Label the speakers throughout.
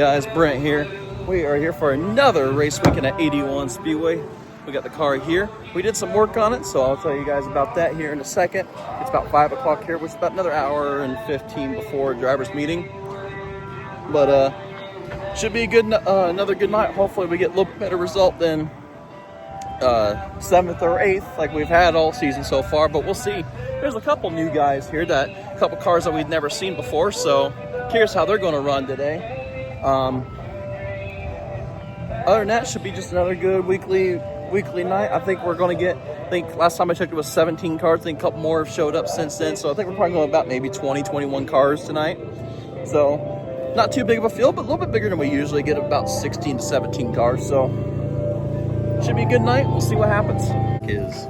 Speaker 1: guys? Brent here. We are here for another race weekend at 81 Speedway. We got the car here. We did some work on it, so I'll tell you guys about that here in a second. It's about 5 o'clock here, which is about another hour and 15 before driver's meeting. But should be a good, another good night. Hopefully we get a little bit better result than 7th or 8th like we've had all season so far, but we'll see. There's a couple new guys here, a couple cars that we've never seen before, so curious how they're going to run today. Other than that, should be just another good weekly night. I think we're going to get, last time I checked it was 17 cars. I think a couple more have showed up since then, so I think we're probably going about maybe 20, 21 cars tonight. So not too big of a field, but a little bit bigger than we usually get, about 16 to 17 cars. So should be a good night. We'll see what happens. It is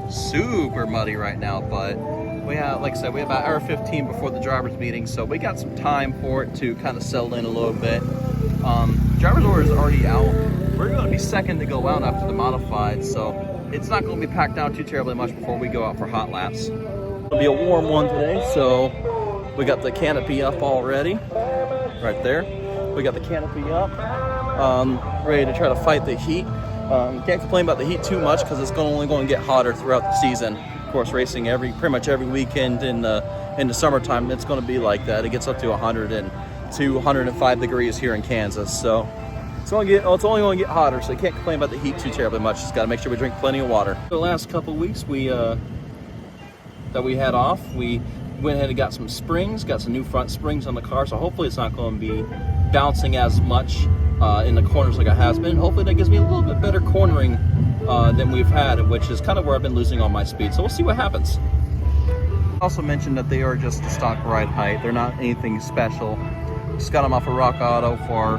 Speaker 1: super muddy right now, but we have, like I said, we have about hour 15 before the driver's meeting, so we got some time for it to kind of settle in a little bit. Driver's order is already out. We're going to be second to go out after the modified, so it's not going to be packed down too terribly much before we go out for hot laps. It'll be a warm one today, so we got the canopy up already, right there. We got the canopy up, ready to try to fight the heat. Can't complain about the heat too much because it's only going to get hotter throughout the season. Of course, racing pretty much every weekend in the summertime, it's going to be like that. It gets up to 102, 105 degrees here in Kansas, so it's only going to get hotter. So you can't complain about the heat too terribly much. Just got to make sure we drink plenty of water. The last couple of weeks that we had off, we went ahead and got some springs, got some new front springs on the car. So hopefully it's not going to be bouncing as much in the corners like it has been. Hopefully that gives me a little bit better cornering than we've had, which is kind of where I've been losing all my speed. So we'll see what happens. Also mentioned that they are just a stock ride height. They're not anything special. Just got them off of Rock Auto for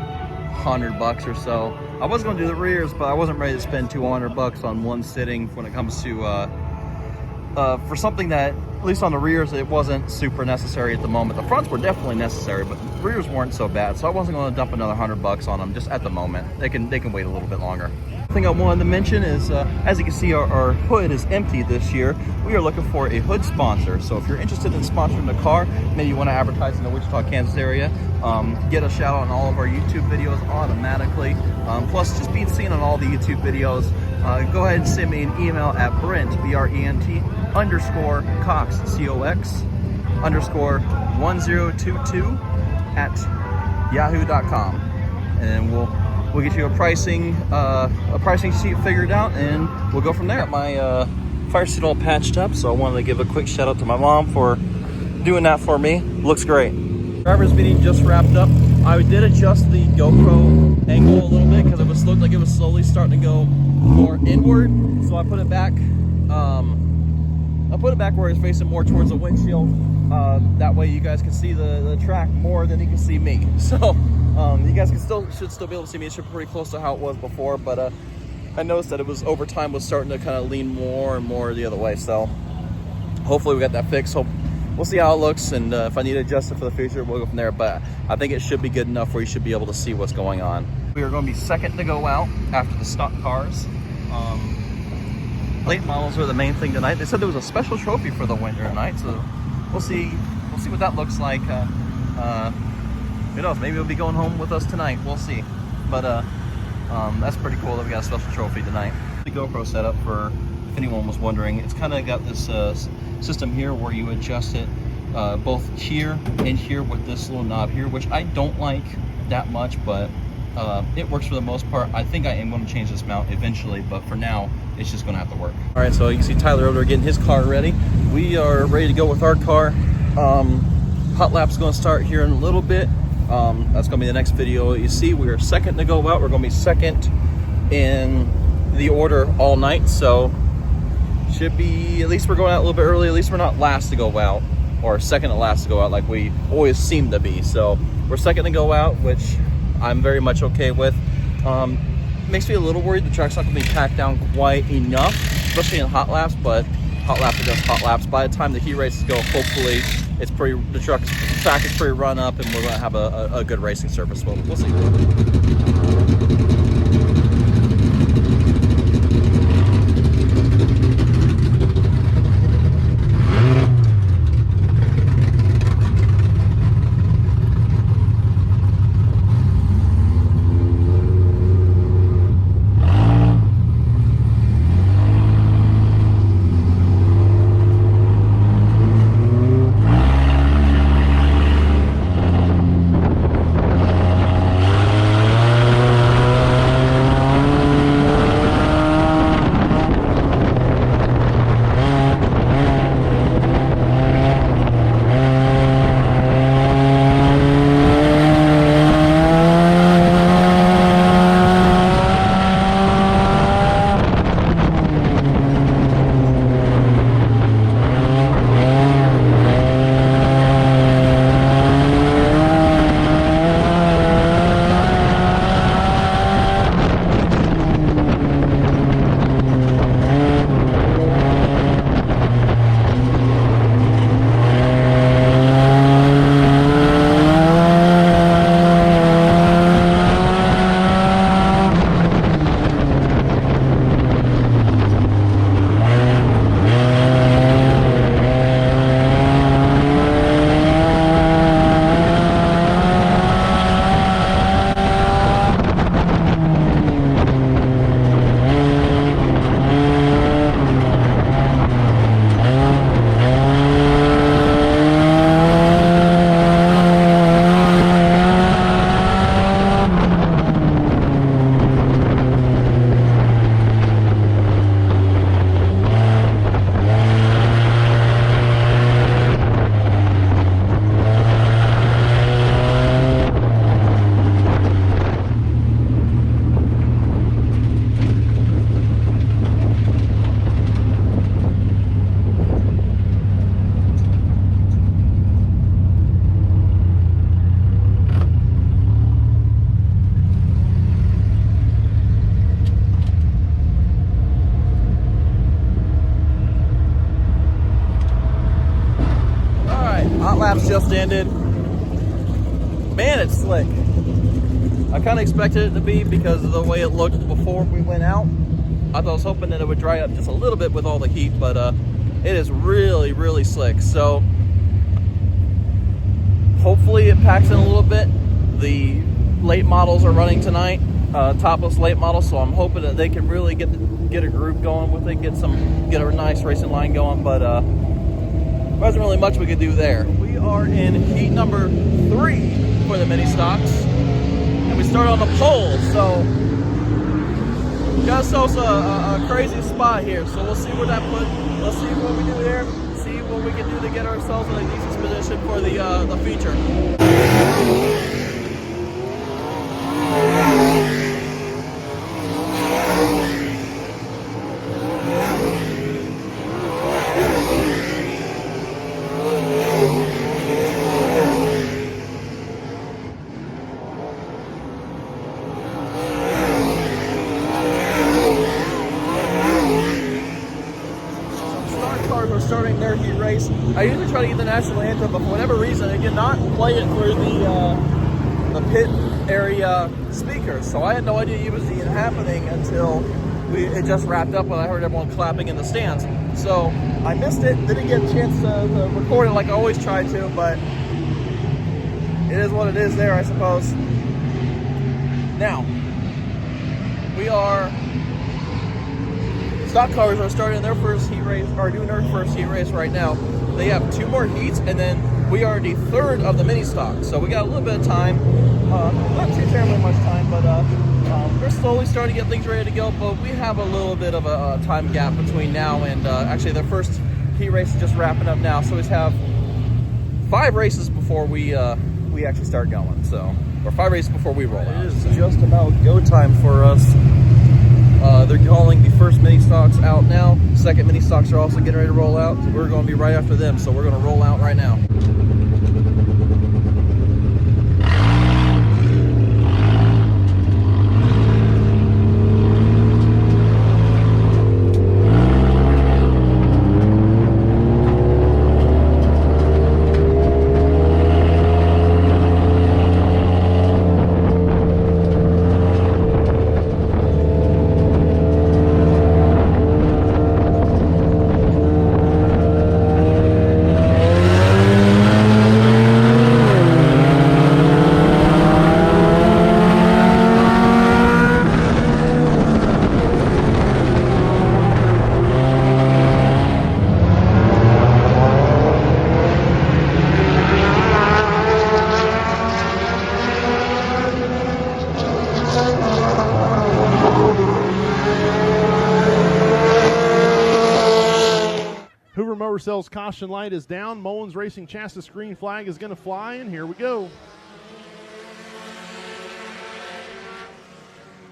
Speaker 1: $100 or so. I was going to do the rears, but I wasn't ready to spend $200 on one sitting when it comes to for something that, at least on the rears, it wasn't super necessary at the moment. The fronts were definitely necessary, but the rears weren't so bad, so I wasn't going to dump another $100 on them just at the moment. They can wait a little bit longer. The thing I wanted to mention is, as you can see, our hood is empty this year. We are looking for a hood sponsor, so if you're interested in sponsoring the car, maybe you want to advertise in the Wichita, Kansas area, get a shout out on all of our YouTube videos automatically. Plus, just being seen on all the YouTube videos. Go ahead and send me an email at Brent, B-R-E-N-T, _ Cox, C-O-X, _ 1022 at yahoo.com. And we'll get you a pricing sheet figured out, and we'll go from there. Got my fire seat all patched up, so I wanted to give a quick shout out to my mom for doing that for me. Looks great. Driver's meeting just wrapped up. I did adjust the GoPro angle a little bit because it looked like it was slowly starting to go more inward. So I put it back. I put it back where it's facing more towards the windshield. That way you guys can see the track more than you can see me. So you guys should still be able to see me. It should be pretty close to how it was before. But I noticed that it was over time was starting to kind of lean more and more the other way. So hopefully we got that fixed. We'll see how it looks, and if I need to adjust it for the future, we'll go from there. But I think it should be good enough where you should be able to see what's going on. We are going to be second to go out after the stock cars. Late models are the main thing tonight. They said there was a special trophy for the winner tonight, so we'll see what that looks like. Who knows? Maybe we'll be going home with us tonight. We'll see. But that's pretty cool that we got a special trophy tonight. The GoPro setup, for if anyone was wondering, it's kind of got this system here where you adjust it both here and here with this little knob here, which I don't like that much, but it works for the most part. I think I am going to change this mount eventually, but for now it's just going to have to work. All right, so you can see Tyler over there getting his car ready. We are ready to go with our car. Hot lap's going to start here in a little bit. That's going to be the next video. You see, we are second to go out. We're going to be second in the order all night, so should be, at least we're going out a little bit early. At least we're not last to go out, or second to last to go out like we always seem to be. So we're second to go out, which I'm very much okay with. Makes me a little worried the track's not going to be packed down quite enough, especially in hot laps, but hot laps are just hot laps. By the time the heat races go, hopefully the track is pretty run up, and we're going to have a good racing surface. Well, we'll see. hot laps just ended. Man, it's slick. I kind of expected it to be because of the way it looked before we went out. I was hoping that it would dry up just a little bit with all the heat, but it is really, really slick. So hopefully it packs in a little bit. The late models are running tonight, topless late models, so I'm hoping that they can really get a groove going with it, get a nice racing line going, but there wasn't really much we could do there. We are in heat number 3 for the mini stocks, and we start on the pole, so we got ourselves a crazy spot here, so we'll see where that puts. Let's see what we do there, see what we can do to get ourselves in a decent position for the feature. Starting their heat race. I usually try to get the national anthem, but for whatever reason, I did not play it through the pit area speakers. So I had no idea it was even happening until it just wrapped up when I heard everyone clapping in the stands. So I missed it. Didn't get a chance to record it like I always try to, but it is what it is there, I suppose. Now, stock cars are starting their first heat race, or doing their first heat race right now. They have 2 more heats, and then we are the 3rd of the mini stock. So we got a little bit of time, not too terribly much time, but we're slowly starting to get things ready to go. But we have a little bit of a time gap between now and actually their first heat race is just wrapping up now. So we have 5 races before we actually start going. So, or 5 races before we roll out. It is just about go time for us. They're calling the first mini stocks out now. Second mini stocks are also getting ready to roll out. So we're going to be right after them. So we're going to roll out right now.
Speaker 2: Sells caution light is down. Mullins Racing chassis green flag is going to fly, and here we go.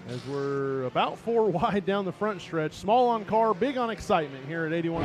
Speaker 2: As we're about 4 wide down the front stretch. Small on car, big on excitement here at 81.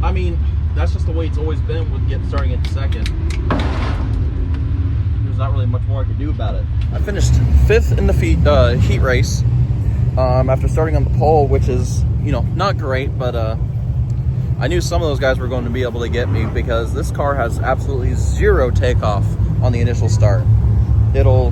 Speaker 1: I mean, that's just the way it's always been with starting at second. There's not really much more I could do about it. I finished 5th in the heat race after starting on the pole, which is, you know, not great, but I knew some of those guys were going to be able to get me because this car has absolutely 0 takeoff on the initial start. It'll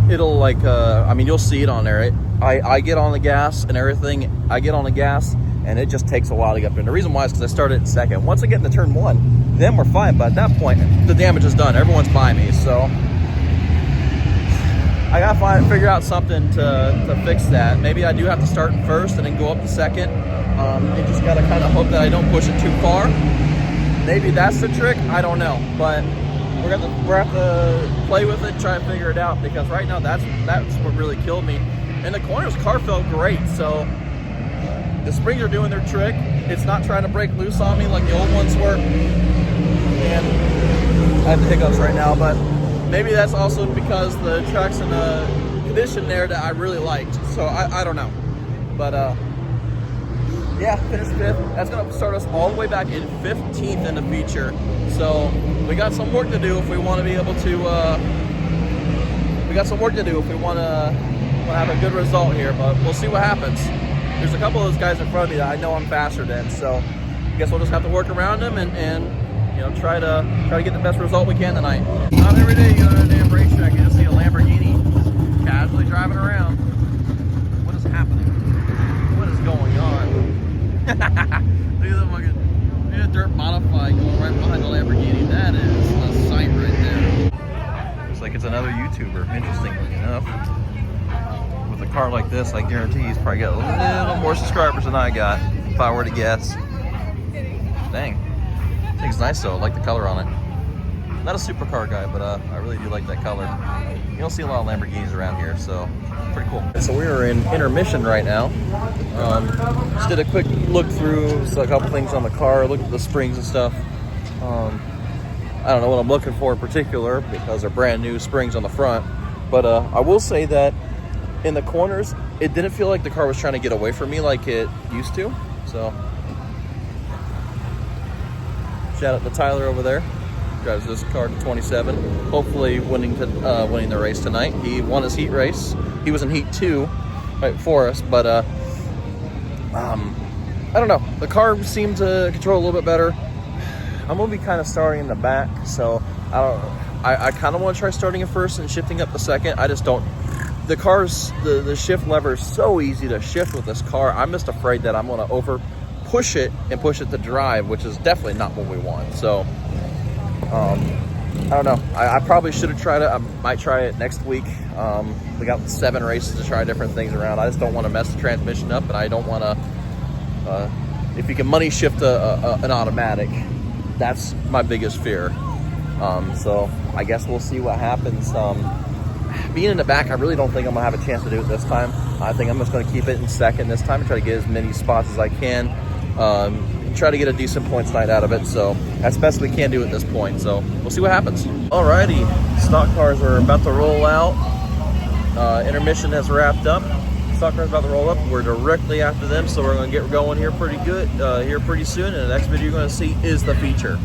Speaker 1: like, I mean, you'll see it on there. I get on the gas and everything. I get on the gas and it just takes a while to get up there. And the reason why is because I started in second. Once I get into turn 1, then we're fine. But at that point, the damage is done. Everyone's by me. So I gotta figure out something to fix that. Maybe I do have to start in first and then go up to second. You just gotta kind of hope that I don't push it too far. Maybe that's the trick. I don't know. But we're gonna have to play with it, try and figure it out, because right now that's what really killed me. In the corners, the car felt great, so the springs are doing their trick. It's not trying to break loose on me like the old ones were. And I have the hiccups right now, but maybe that's also because the track's in a condition there that I really liked. So I don't know. But yeah, finished 5th. That's gonna start us all the way back in 15th in the feature. So we got some work to do if we want to be able to. We got some work to do if we want to have a good result here. But we'll see what happens. There's a couple of those guys in front of me that I know I'm faster than. So I guess we'll just have to work around them and you know, try to get the best result we can tonight. Not every day you go to a damn racetrack and you just see a Lamborghini casually driving around. What is happening? What is going on? Look at the fucking, look at the dirt modified going right behind the Lamborghini. That is a sight right there. Looks like it's another YouTuber, interestingly enough. With a car like this, I guarantee he's probably got a little more subscribers than I got, if I were to guess. Dang. I think it's nice though. I like the color on it. Not a supercar guy, but I really do like that color. You don't see a lot of Lamborghinis around here, so pretty cool. So we are in intermission right now. Just did a quick look through a couple things on the car, looked at the springs and stuff. I don't know what I'm looking for in particular because they're brand new springs on the front, but I will say that in the corners, it didn't feel like the car was trying to get away from me like it used to. So shout out to Tyler over there. Drives this car to 27. Hopefully winning the race tonight. He won his heat race. He was in heat 2 right before us, but I don't know. The car seemed to control a little bit better. I'm gonna be kind of starting in the back, so I kind of want to try starting in first and shifting up to second. I just don't. The car's the shift lever is so easy to shift with this car. I'm just afraid that I'm gonna over push it and push it to drive, which is definitely not what we want. So I don't know. I probably should have tried it. I might try it next week. We got 7 races to try different things around. I just don't want to mess the transmission up, and I don't want to. If you can money shift an automatic, that's my biggest fear. So I guess we'll see what happens. Being in the back, I really don't think I'm gonna have a chance to do it this time. I think I'm just gonna keep it in second this time and try to get as many spots as I can. Try to get a decent points night out of it. So that's best we can do at this point. So we'll see what happens. Alrighty, stock cars are about to roll out. Intermission has wrapped up. Stock cars about to roll up. We're directly after them, so we're gonna get going here pretty good here pretty soon. And the next video you're gonna see is the feature.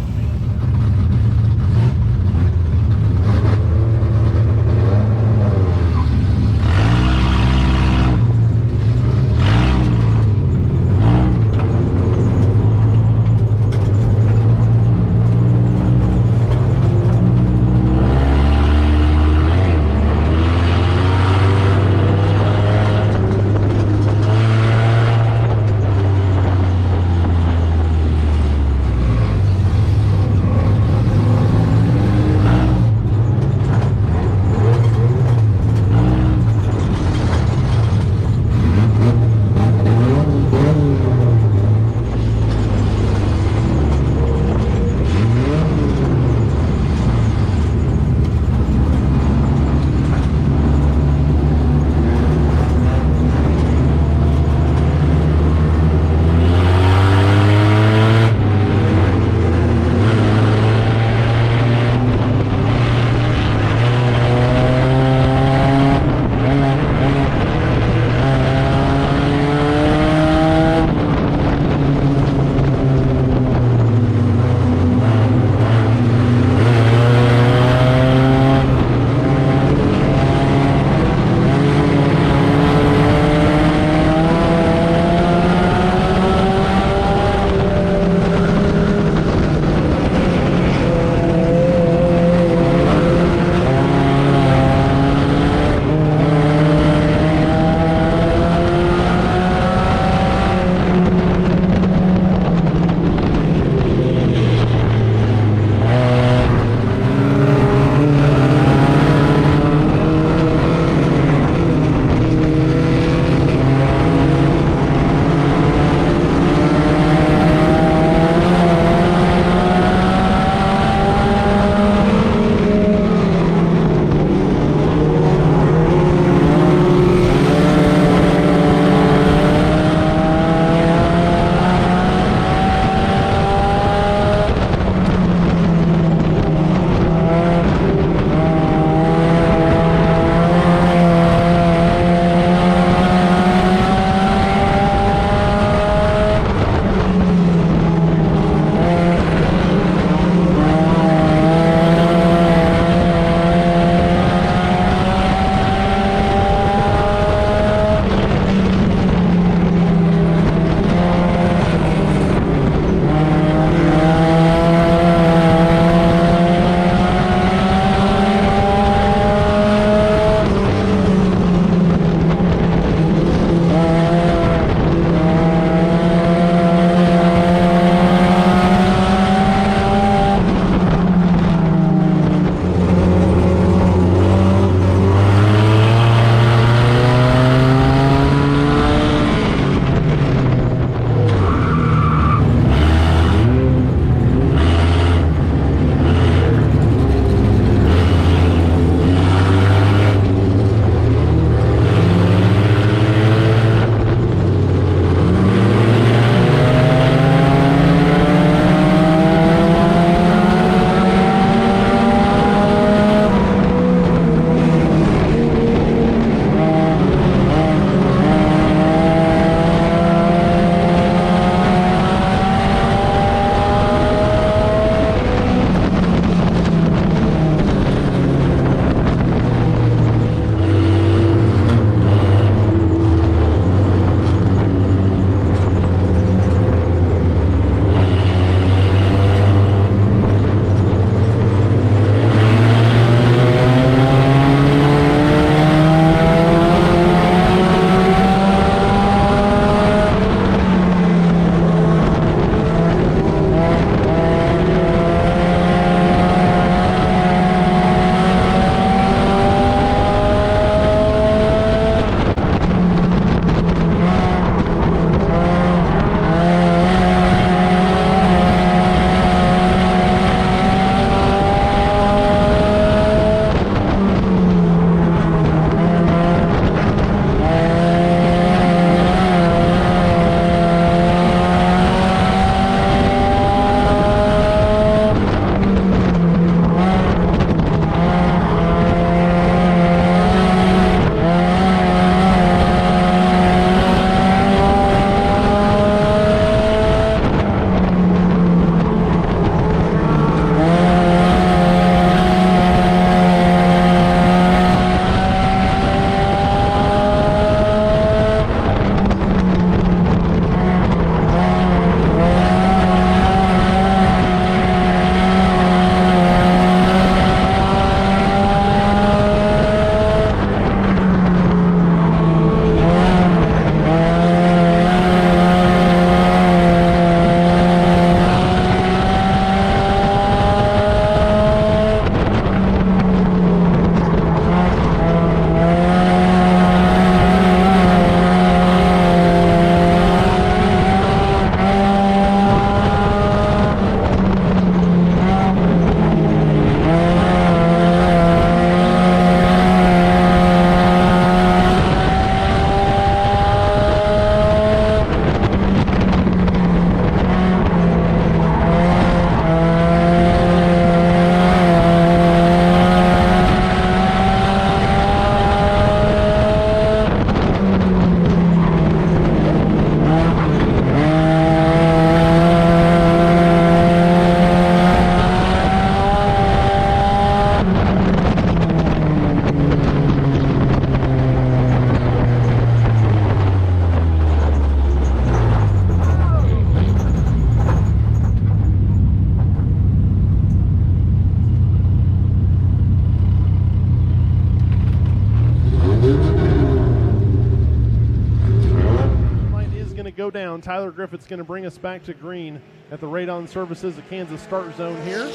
Speaker 2: go down. Tyler Griffith's going to bring us back to green at the Radon Services of Kansas start zone here.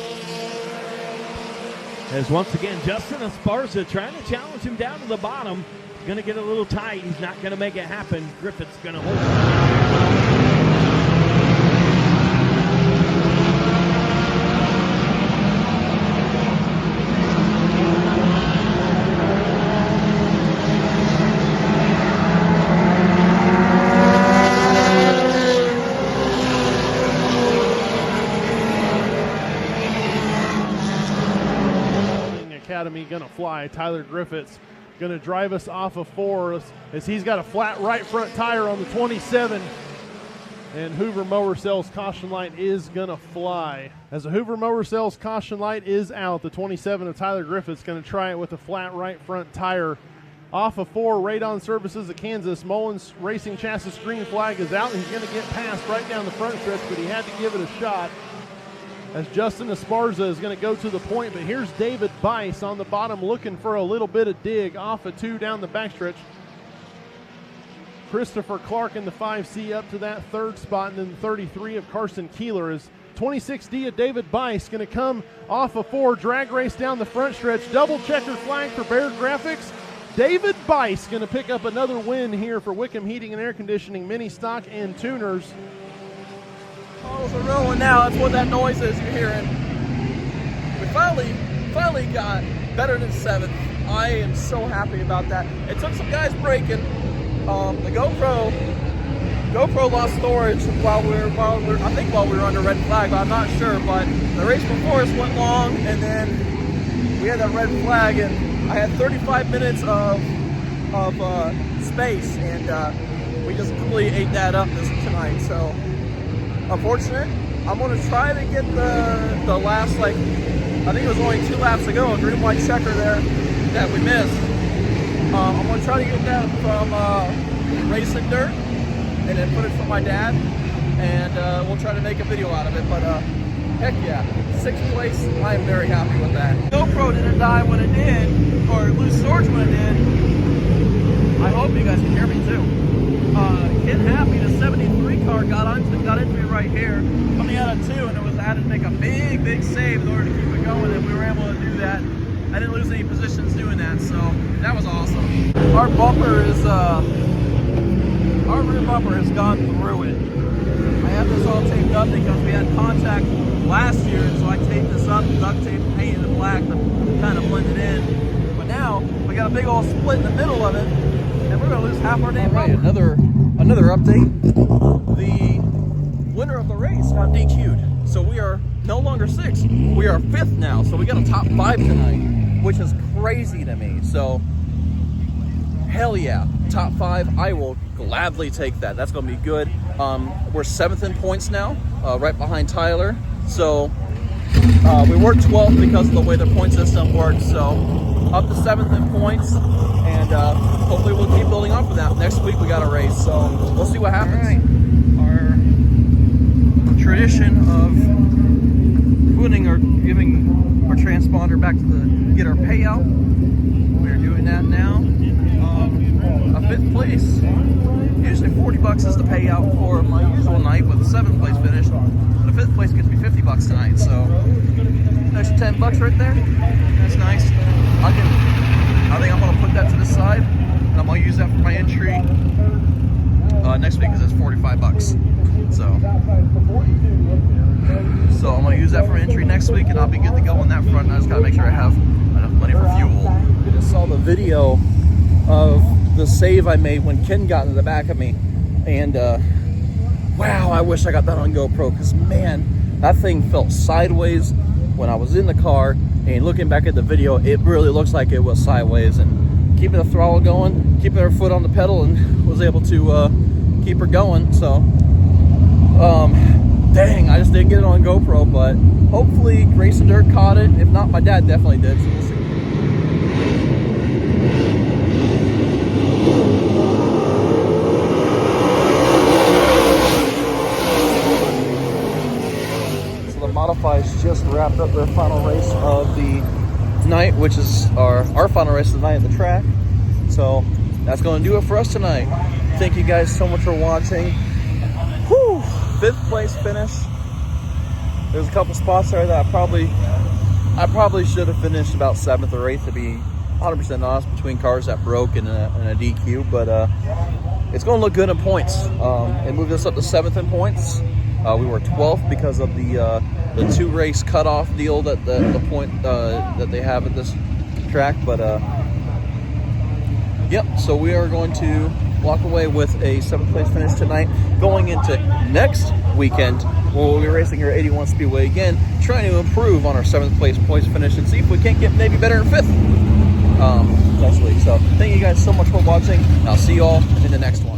Speaker 3: As once again, Justin Esparza trying to challenge him down to the bottom. Going to get a little tight. He's not going to make it happen. Griffith's going to hold it.
Speaker 2: Academy going to fly. Tyler Griffith's going to drive us off of 4 as he's got a flat right front tire on the 27. And Hoover Mower Cells caution light is going to fly. As the Hoover Mower Cells caution light is out, the 27 of Tyler Griffith's going to try it with a flat right front tire. Off of 4, Radon Services of Kansas. Mullins Racing Chassis green flag is out, and he's going to get past right down the front stretch, but he had to give it a shot. As Justin Esparza is going to go to the point, but here's David Bice on the bottom looking for a little bit of dig off of 2 down the backstretch. Christopher Clark in the 5C up to that 3rd spot, and then the 33 of Carson Keeler is 26D of David Bice going to come off of 4, drag race down the front stretch, double checkered flag for Baird Graphics. David Bice going to pick up another win here for Wickham Heating and Air Conditioning, Mini Stock and Tuners.
Speaker 1: Bottles are rolling now. That's what that noise is you're hearing. We finally got better than 7th. I am so happy about that. It took some guys breaking. The GoPro lost storage while we were under red flag. I'm not sure, but the race before us went long, and then we had that red flag, and I had 35 minutes of space, and we just completely ate that up tonight. So. Unfortunate. I'm going to try to get the last, I think it was only 2 laps to go, a green white checker there that we missed. I'm going to try to get that from Racing Dirt and then put it from my dad, and we'll try to make a video out of it. But heck yeah, 6th place, I am very happy with that. GoPro didn't die when it did, or lose storage when it did. I hope you guys can hear me too. Get happy, the 73 car got into me right here, coming out of 2, and I had to make a big save in order to keep it going, and we were able to do that. I didn't lose any positions doing that, so that was awesome. Our bumper is, our rear bumper has gone through it. I have this all taped up because we had contact last year, and so I taped this up, duct tape, painted it black to kind of blend it in. But now, we got a big old split in the middle of it, and we're going to lose half our damn bumper. Another update. The winner of the race got DQ'd. So we are no longer 6th. We are 5th now. So we got a top 5 tonight, which is crazy to me. So, hell yeah. Top 5. I will gladly take that. That's going to be good. We're 7th in points now, right behind Tyler. So, we were 12th because of the way the point system works. So, up to 7th in points. And hopefully we'll keep building off of that. Next week we got a race, so we'll see what happens. All right. Our tradition of putting or giving our transponder back to get our payout. We're doing that now. A 5th place. Usually $40 is the payout for my usual night, with the 7th place finish. But the 5th place gets me $50 tonight, so an extra $10 right there. That's nice. I think I'm going to put that to the side, and I'm going to use that for my entry next week, because it's $45. So I'm going to use that for entry next week, and I'll be good to go on that front. I just got to make sure I have enough money for fuel. I just saw the video of the save I made when Ken got in the back of me, and wow, I wish I got that on GoPro, because man, that thing felt sideways when I was in the car. And looking back at the video, it really looks like it was sideways, and keeping the throttle going, keeping her foot on the pedal, and was able to keep her going. So, dang, I just didn't get it on GoPro, but hopefully Racing Dirt caught it. If not, my dad definitely did. So we'll see. Modifieds just wrapped up their final race of the night, which is our final race of the night at the track. So that's going to do it for us tonight. Thank you guys so much for watching. Whew, 5th place finish. There's a couple spots there that I probably should have finished about 7th or 8th, to be 100% honest, between cars that broke and a DQ, but it's going to look good in points. It moved us up to 7th in points. We were 12th because of the 2-race cutoff deal that the point that they have at this track, but yep. So we are going to walk away with a 7th place finish tonight. Going into next weekend, we'll be racing here at 81 Speedway again, trying to improve on our 7th place points finish and see if we can't get maybe better in 5th. Potentially. So thank you guys so much for watching. I'll see you all in the next one.